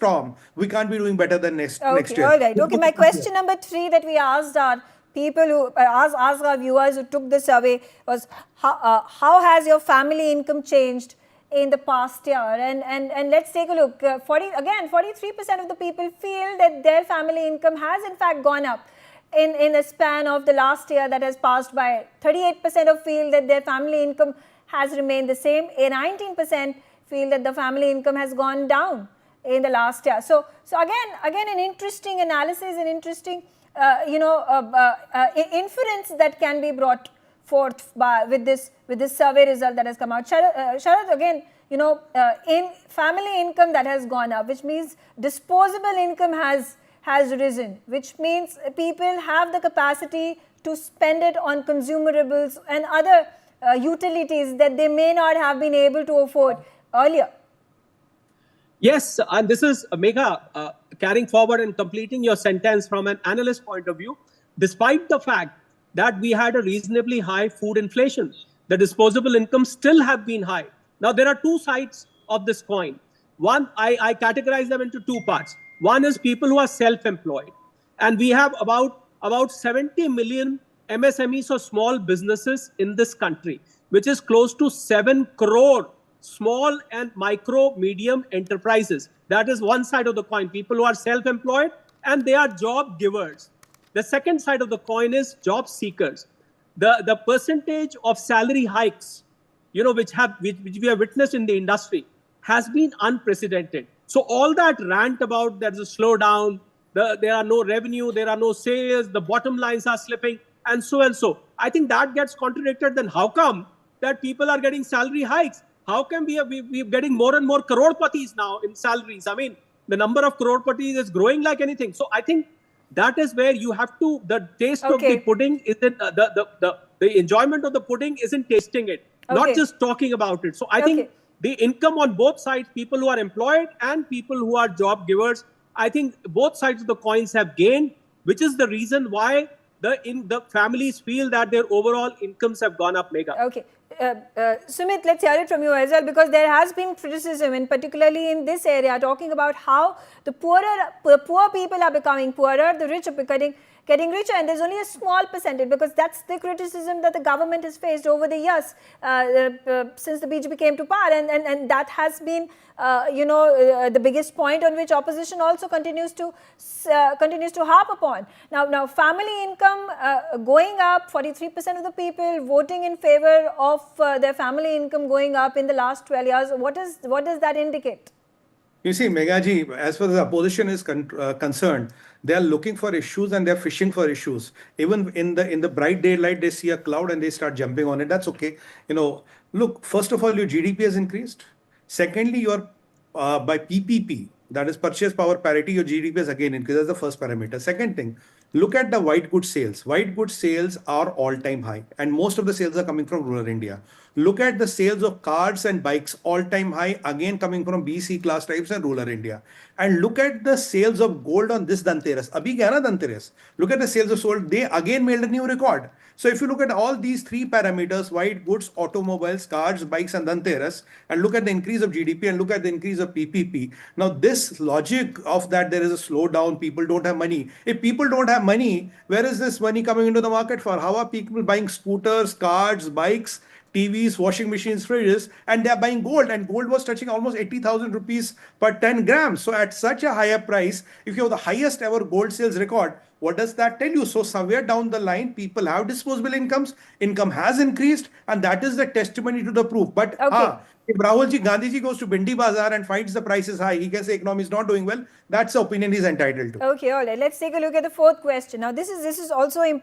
storm, we can't be doing better than next year. All right. Okay, my question number 3 that we asked our people who asked our viewers who took the survey was how has your family income changed in the past year? And let's take a look. 43% of the people feel that their family income has in fact gone up in a span of the last year that has passed by. 38% of feel that their family income has remained the same. 19% feel that the family income has gone down in the last year. So again an interesting analysis, an interesting inference that can be brought forth with this survey result that has come out. Sharad, again, in family income that has gone up, which means disposable income has risen, which means people have the capacity to spend it on consumables and other utilities that they may not have been able to afford earlier. Yes, and this is Megha carrying forward and completing your sentence from an analyst point of view. Despite the fact that we had a reasonably high food inflation, the disposable incomes still have been high. Now, there are two sides of this coin. One, I categorize them into two parts. One is people who are self-employed. And we have about 70 million MSMEs or small businesses in this country, which is close to 7 crore small and micro medium enterprises. That is one side of the coin, people who are self-employed and they are job givers. The second side of the coin is job seekers. The percentage of salary hikes, which we have witnessed in the industry has been unprecedented. So all that rant about there's a slowdown, there are no revenue, there are no sales, the bottom lines are slipping, and so and so. I think that gets contradicted. Then how come that people are getting salary hikes? How come we're getting more and more crore-patis now in salaries? I mean, the number of crore-patis is growing like anything. So I think that is where you have to, the taste of the pudding isn't, the enjoyment of the pudding isn't tasting it, not just talking about it. So I think the income on both sides, people who are employed and people who are job givers, I think both sides of the coins have gained, which is the reason why the families feel that their overall incomes have gone up, Megha. Okay. Sumit, let's hear it from you as well, because there has been criticism, and particularly in this area, talking about how the poor people are becoming poorer, the rich are getting richer, and there's only a small percentage, because that's the criticism that the government has faced over the years since the BJP came to power, and that has been the biggest point on which opposition also continues to harp upon. Now family income going up, 43% of the people voting in favor of their family income going up in the last 12 years. What does that indicate? You see, Megha ji, as far as the opposition is concerned, they are looking for issues and they are fishing for issues. Even in the bright daylight, they see a cloud and they start jumping on it. That's okay. Look, first of all, your GDP has increased. Secondly, your by PPP, that is purchase power parity, your GDP has again increased. That's the first parameter. Second thing, look at the white goods sales. White goods sales are all-time high, and most of the sales are coming from rural India. Look at the sales of cars and bikes, all-time high, again coming from BC class types and rural India. And look at the sales of gold on this Dhanteras. Abhi kya na Dhanteras? Look at the sales of gold. They again made a new record. So if you look at all these three parameters, white goods, automobiles, cars, bikes, and Dhanteras, and look at the increase of GDP and look at the increase of PPP. Now this logic of that there is a slowdown, people don't have money. If people don't have money, where is this money coming into the market for? How are people buying scooters, cars, bikes, TVs, washing machines, fridges, and they are buying gold, and gold was touching almost 80,000 rupees per 10 grams. So at such a higher price, if you have the highest ever gold sales record, what does that tell you? So somewhere down the line, people have disposable incomes, income has increased, and that is the testimony to the proof. But if Rahul ji, Gandhi ji goes to Bindi Bazaar and finds the prices high, he can say economy is not doing well. That's the opinion he's entitled to. Okay, all right. Let's take a look at the fourth question. Now, this is also important.